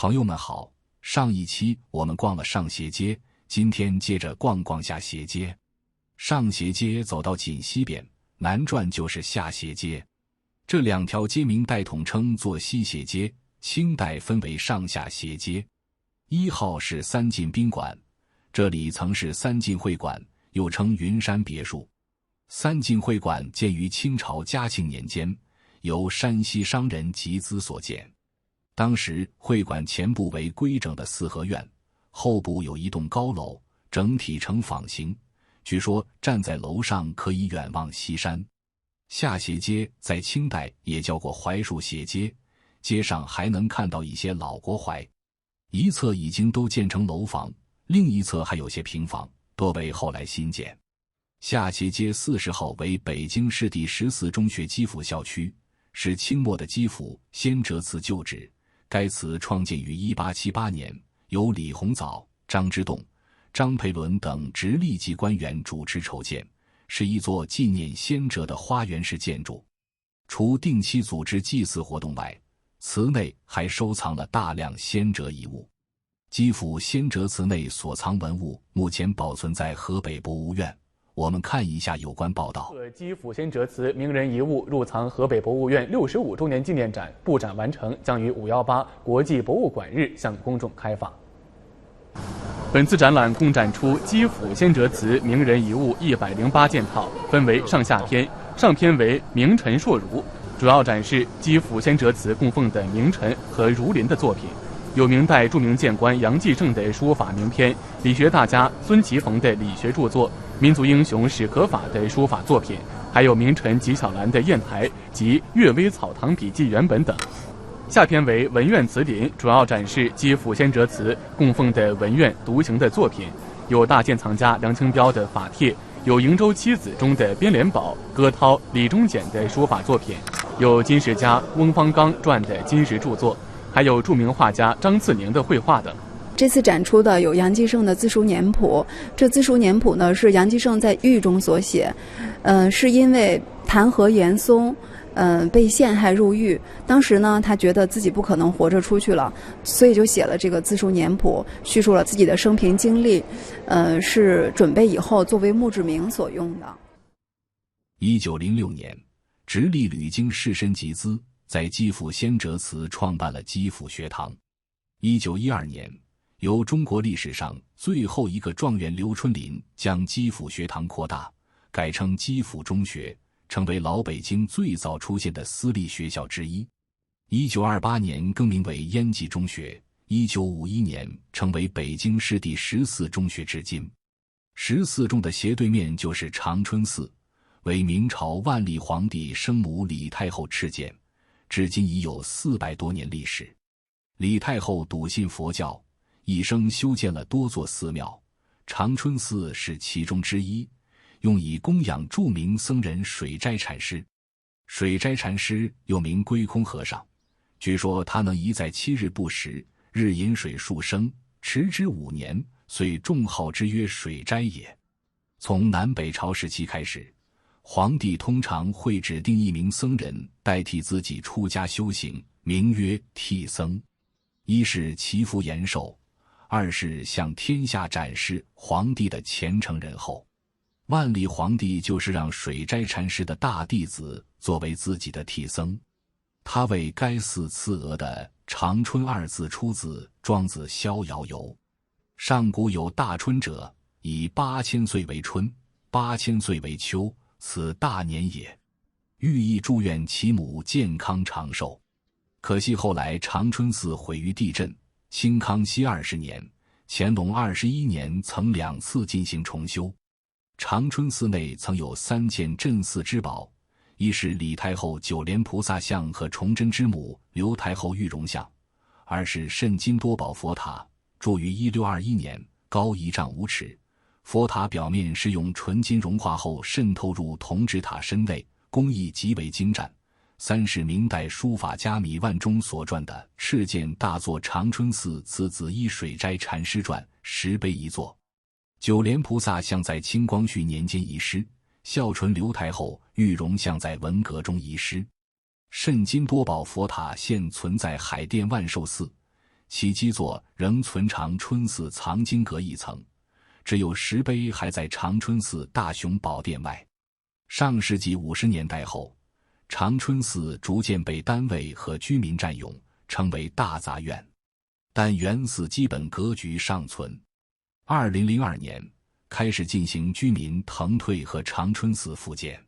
朋友们好，上一期我们逛了上斜街，今天接着逛下斜街。上斜街走到锦西边，南转就是下斜街。这两条街明代统称作西斜街，清代分为上下斜街。1号是三进宾馆，这里曾是三进会馆，又称云山别墅。三进会馆建于清朝嘉庆年间，由山西商人集资所建。当时会馆前部为规整的四合院，后部有一栋高楼，整体呈坊形，据说站在楼上可以远望西山。下斜街在清代也叫过槐树斜街，街上还能看到一些老国槐，一侧已经都建成楼房，另一侧还有些平房，多为后来新建。下斜街40号为北京市第14中学基辅校区，是清末的基辅先哲祠旧址。该祠创建于1878年，由李鸿藻、张之洞、张培伦等直隶级官员主持筹建，是一座纪念先哲的花园式建筑。除定期组织祭祀活动外，祠内还收藏了大量先哲遗物。基辅先哲祠内所藏文物目前保存在河北博物院。我们看一下有关报道。基辅先哲祠名人遗物入藏河北博物院65周年纪念展布展完成，将于518国际博物馆日向公众开放。本次展览共展出基辅先哲祠名人遗物108件套，分为上下篇，上篇为名臣硕儒，主要展示基辅先哲祠供奉的名臣和儒林的作品。有明代著名谏官杨继盛的书法名篇，理学大家孙其逢的理学著作，民族英雄史可法的书法作品，还有名臣纪晓岚的砚台及《阅微草堂笔记》原本等。下篇为文苑祠林，主要展示基辅先哲祠供奉的文苑独行的作品，有大鉴藏家梁清标的法帖，有瀛洲七子中的边联宝、戈涛、李忠简的书法作品，有金石家翁方刚撰的金石著作，还有著名画家张次宁的绘画等。这次展出的有杨继盛的自书年谱，这自书年谱呢是杨继盛在狱中所写，是因为弹劾严嵩，被陷害入狱，当时呢他觉得自己不可能活着出去了，所以就写了这个自书年谱，叙述了自己的生平经历，是准备以后作为墓志铭所用的。1906年，直隶旅京士绅集资，在基辅先哲祠创办了基辅学堂。1912年，由中国历史上最后一个状元刘春霖将基辅学堂扩大，改称基辅中学，成为老北京最早出现的私立学校之一。1928年更名为燕济中学，1951年成为北京市第14中学至今。14中的斜对面就是长春寺，为明朝万历皇帝生母李太后敕建，至今已有400多年历史。李太后笃信佛教，一生修建了多座寺庙，长春寺是其中之一，用以供养著名僧人水斋禅师。水斋禅师又名归空和尚，据说他能一在7日不食，日饮水数升，持之5年，遂众号之曰水斋也。从南北朝时期开始，皇帝通常会指定一名僧人代替自己出家修行，名曰替僧。一是祈福延寿，二是向天下展示皇帝的虔诚仁厚。万历皇帝就是让水斋禅师的大弟子作为自己的替僧，他为该寺赐额的长春2字出自庄子逍遥游。上古有大春者，以8000岁为春，8000岁为秋，此大年也，寓意祝愿其母健康长寿。可惜后来长春寺毁于地震，清康熙20年、乾隆21年曾2次进行重修。长春寺内曾有3件镇寺之宝，一是李太后九莲菩萨像和崇祯之母刘太后玉容像，二是肾金多宝佛塔，铸于1621年，高1丈5尺，佛塔表面是用纯金融化后渗透入铜制塔身内，工艺极为精湛。三是明代书法家米万中所撰的敕建大作长春寺赐子一水斋禅师传石碑一座。九莲菩萨像在清光绪年间遗失，孝纯刘太后玉容像在文革中遗失。肾金多宝佛塔现存在海淀万寿寺，其基座仍存长春寺藏经阁一层，只有石碑还在长春寺大雄宝殿外。上世纪50年代后，长春寺逐渐被单位和居民占用，成为大杂院，但原寺基本格局尚存。2002年开始进行居民腾退和长春寺复建。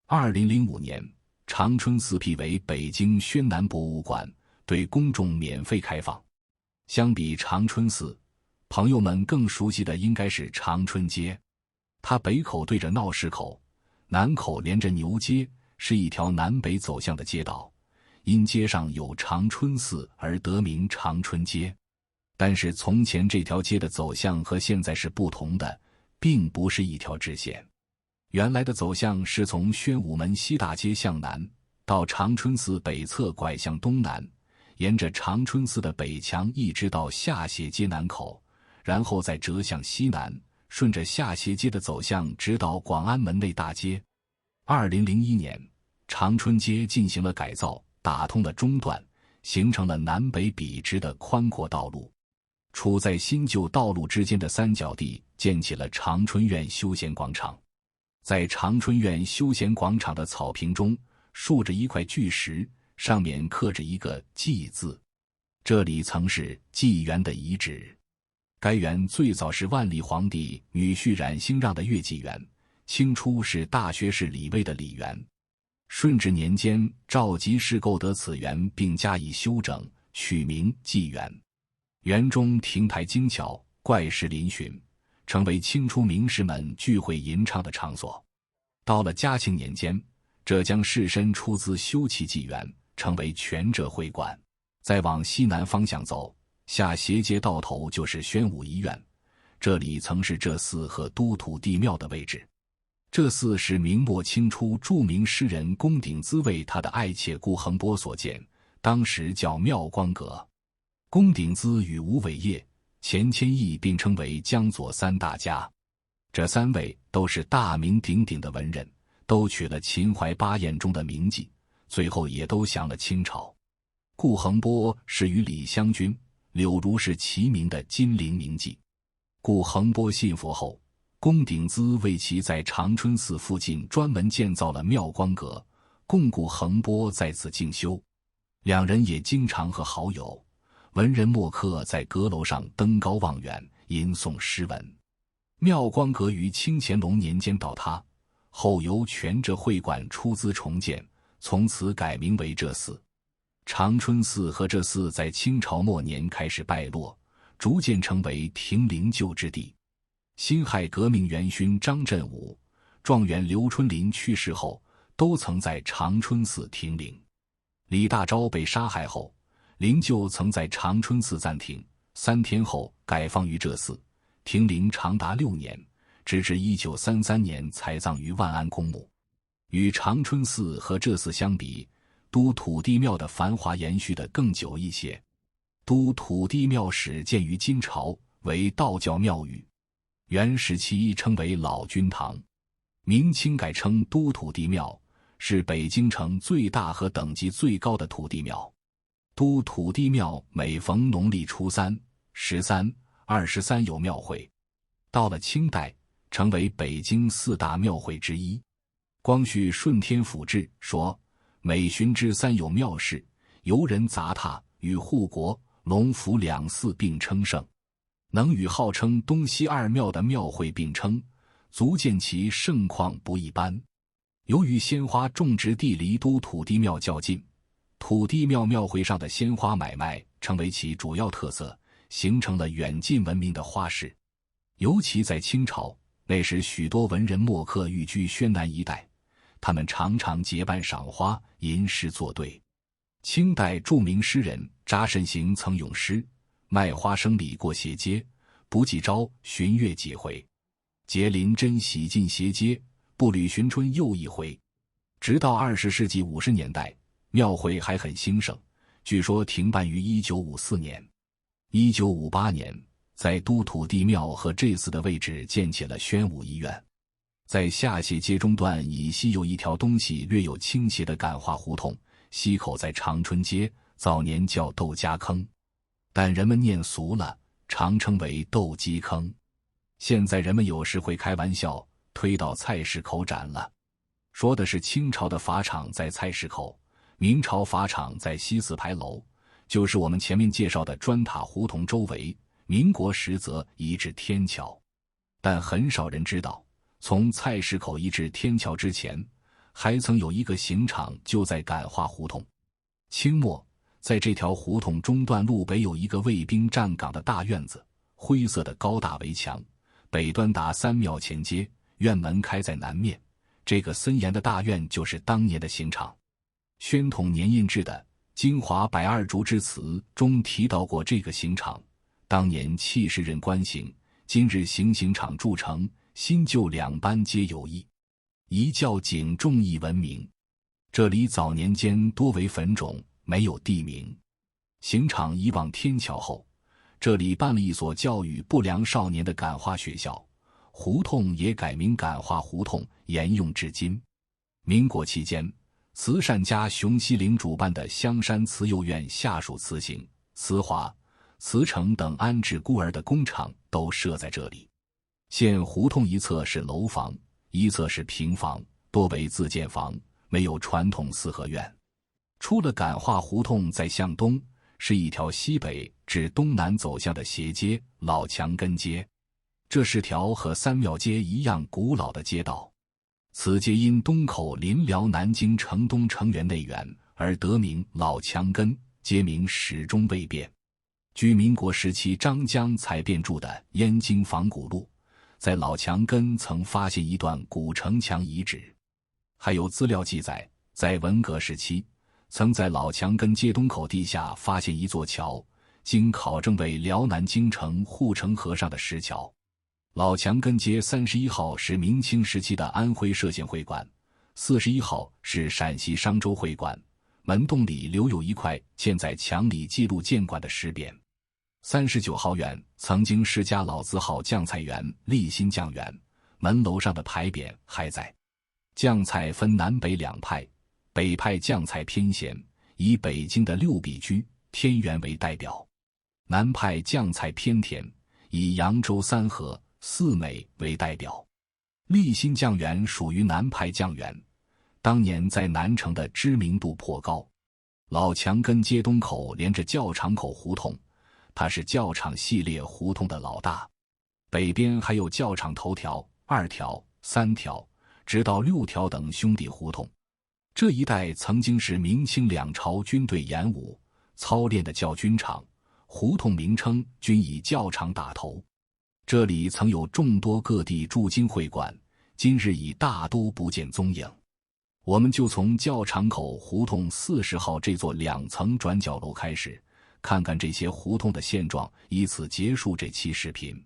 2005年，长春寺辟为北京宣南博物馆，对公众免费开放。相比长春寺，朋友们更熟悉的应该是长春街。它北口对着闹市口，南口连着牛街，是一条南北走向的街道，因街上有长春寺而得名长春街。但是从前这条街的走向和现在是不同的，并不是一条直线。原来的走向是从宣武门西大街向南，到长春寺北侧拐向东南，沿着长春寺的北墙一直到下斜街南口，然后再折向西南，顺着下斜街的走向直到广安门内大街。2001年，长春街进行了改造，打通了中段，形成了南北笔直的宽阔道路。处在新旧道路之间的三角地建起了长春苑休闲广场。在长春苑休闲广场的草坪中竖着一块巨石，上面刻着一个纪字，这里曾是纪元的遗址。该园最早是万历皇帝女婿冉兴让的乐纪园，清初是大学士李卫的李园。顺治年间，赵佶士购得此园并加以修整，取名纪园。园中亭台精巧，怪石嶙峋，成为清初名士们聚会吟唱的场所。到了嘉庆年间，浙江士绅出资修葺纪园，成为全浙会馆。再往西南方向走，下斜街到头就是宣武医院，这里曾是这寺和都土地庙的位置。这寺是明末清初著名诗人龚鼎孳为他的爱妾顾恒波所建，当时叫妙光阁。龚鼎孳与吴伟业、钱谦益并称为江左三大家，这三位都是大名鼎鼎的文人，都取了秦淮八艳中的名妓，最后也都降了清朝。顾恒波是与李香君、柳如是齐名的金陵名妓。顾恒波信佛后，龚鼎孳为其在长春寺附近专门建造了妙光阁，供顾恒波在此静修。两人也经常和好友文人墨客在阁楼上登高望远，吟诵诗文。妙光阁于清乾隆年间倒塌，后由全浙会馆出资重建，从此改名为这寺。长春寺和这寺在清朝末年开始败落，逐渐成为停灵柩之地。辛亥革命元勋张振武、状元刘春霖去世后，都曾在长春寺停灵。李大钊被杀害后，灵柩曾在长春寺暂停，3天后改放于这寺，停灵长达6年，直至1933年才葬于万安公墓。与长春寺和这寺相比，都土地庙的繁华延续得更久一些。都土地庙始建于金朝，为道教庙宇，元时期称为老君堂，明清改称都土地庙，是北京城最大和等级最高的土地庙。都土地庙每逢农历初3、13、23有庙会。到了清代，成为北京4大庙会之一。光绪顺天府志说，每旬之3有庙事，游人杂沓与护国、龙福2寺并称盛，能与号称东西2庙的庙会并称，足见其盛况不一般。由于鲜花种植地离都土地庙较近，土地庙庙会上的鲜花买卖成为其主要特色，形成了远近闻名的花市。尤其在清朝，那时许多文人墨客寓居宣南一带，他们常常结伴赏花，吟诗作对。清代著名诗人查慎行曾咏诗：卖花生里过斜街，不计朝寻月几回。结林真洗尽斜街，步履寻春又一回。直到20世纪50年代，庙会还很兴盛，据说停办于1954年。1958年，在都土地庙和这寺的位置建起了宣武医院。在下斜街中段以西有一条东西略有倾斜的感化胡同，西口在长春街，早年叫窦家坑。但人们念俗了，常称为斗鸡坑。现在人们有时会开玩笑，推到菜市口斩了，说的是清朝的法场在菜市口，明朝法场在西四牌楼，就是我们前面介绍的砖塔胡同周围，民国时则移至天桥。但很少人知道，从菜市口移至天桥之前，还曾有一个刑场就在感化胡同。清末，在这条胡同中段路北有一个卫兵站岗的大院子，灰色的高大围墙，北端达三庙前街，院门开在南面。这个森严的大院就是当年的刑场。宣统年印制的《京华102竹之词》中提到过这个刑场，当年70任官刑，今日刑场筑成，新旧两班皆有异，一教警重义闻名。这里早年间多为坟冢，没有地名。刑场移往天桥后，这里办了一所教育不良少年的感化学校，胡同也改名感化胡同，沿用至今。民国期间，慈善家熊希龄主办的香山慈幼院下属慈行、慈华、慈诚等安置孤儿的工厂都设在这里。现胡同一侧是楼房，一侧是平房，多为自建房，没有传统四合院。出了感化胡同再向东，是一条西北至东南走向的斜街，老墙根街。这是条和三庙街一样古老的街道。此街因东口临辽南京城东城垣内垣而得名老墙根，街名始终未变。据民国时期张江才编著的《燕京仿古录》，在老墙根曾发现一段古城墙遗址。还有资料记载，在文革时期，曾在老墙根街东口地下发现一座桥，经考证为辽南京城护城河上的石桥。老墙根街31号是明清时期的安徽歙县会馆，41号是陕西商州会馆，门洞里留有一块嵌在墙里记录建馆的石匾。39号院曾经是家老字号酱菜园、立新酱园，门楼上的牌匾还在。酱菜分南北两派，北派酱菜偏咸，以北京的六必居、天元为代表；南派酱菜偏甜，以扬州三河、四美为代表。立新酱园属于南派酱园，当年在南城的知名度颇高。老墙根街东口连着教场口胡同，它是教场系列胡同的老大。北边还有教场头条、2条、3条，直到6条等兄弟胡同。这一带曾经是明清两朝军队演武操练的教军场，胡同名称均以教场打头。这里曾有众多各地驻京会馆，今日已大都不见踪影。我们就从教场口胡同40号这座2层转角楼开始，看看这些胡同的现状，以此结束这期视频。